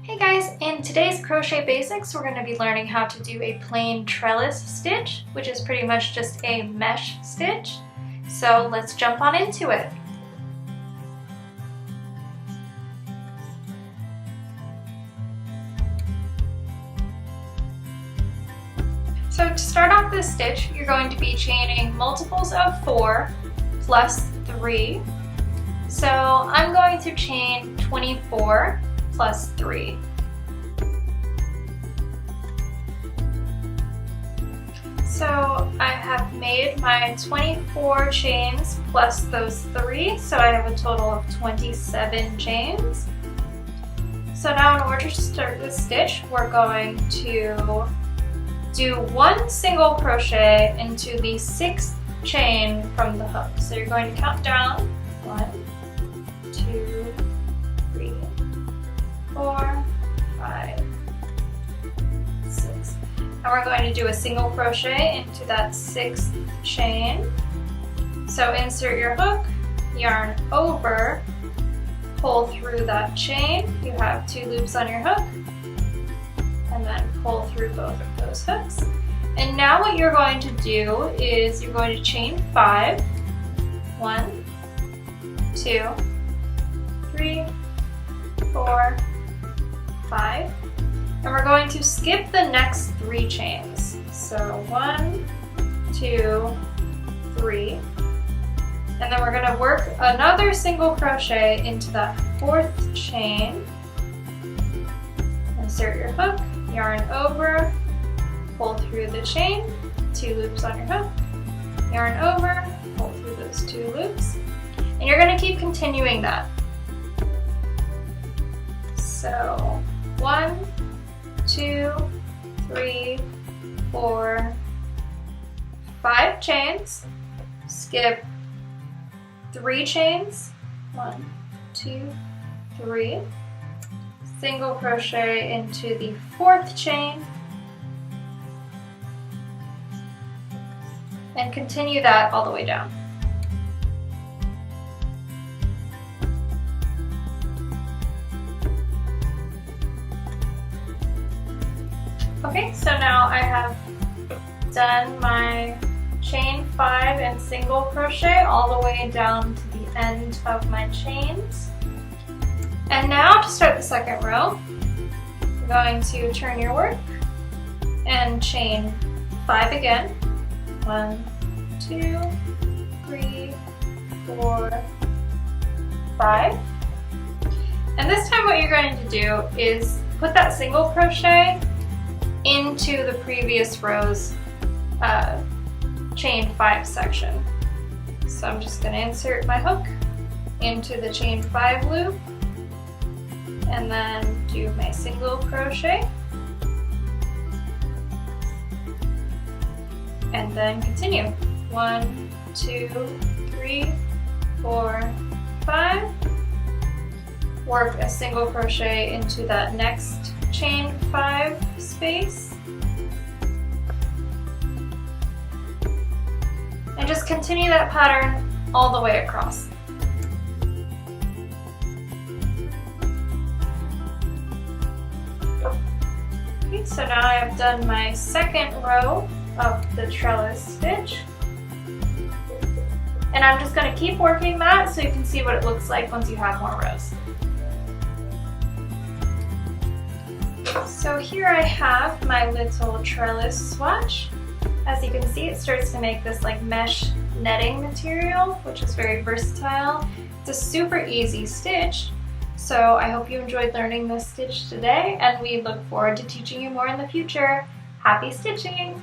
Hey guys, in today's Crochet Basics we're going to be learning how to do a plain trellis stitch, which is pretty much just a mesh stitch. So let's jump on into it. So to start off this stitch, you're going to be chaining multiples of 4 plus 3. So I'm going to chain 24 plus 3. So I have made my 24 chains plus those 3, so I have a total of 27 chains. So now in order to start this stitch, we're going to do 1 single crochet into the 6th chain from the hook. So you're going to count down 1, 2, 3, 4, 5, 6. And we're going to do a single crochet into that 6th chain. So insert your hook, yarn over, pull through that chain. You have 2 loops on your hook, and then pull through both of those hooks. And now what you're going to do is you're going to chain 5. 1, 2, 3, 4, 5. And we're going to skip the next 3 chains. So 1, 2, 3. And then we're going to work another single crochet into that 4th chain. Insert your hook, yarn over, pull through the chain, 2 loops on your hook, yarn over, pull through those 2 loops. And you're going to keep continuing that. So 1, 2, 3, 4, 5 chains, skip 3 chains, 1, 2, 3, single crochet into the 4th chain, and continue that all the way down. Okay, so now I have done my chain 5 and single crochet all the way down to the end of my chains. And now to start the 2nd row, you're going to turn your work and chain 5 again. 1, 2, 3, 4, 5. And this time what you're going to do is put that single crochet into the previous row's chain 5 section. So I'm just going to insert my hook into the chain 5 loop and then do my single crochet and then continue. 1, 2, 3, 4, 5. Work a single crochet into that next chain 5 space, and just continue that pattern all the way across. Okay, so now I have done my 2nd row of the trellis stitch, and I'm just going to keep working that so you can see what it looks like once you have more rows. So here I have my little trellis swatch. As you can see, it starts to make this like mesh netting material, which is very versatile. It's a super easy stitch. So I hope you enjoyed learning this stitch today, and we look forward to teaching you more in the future. Happy stitching!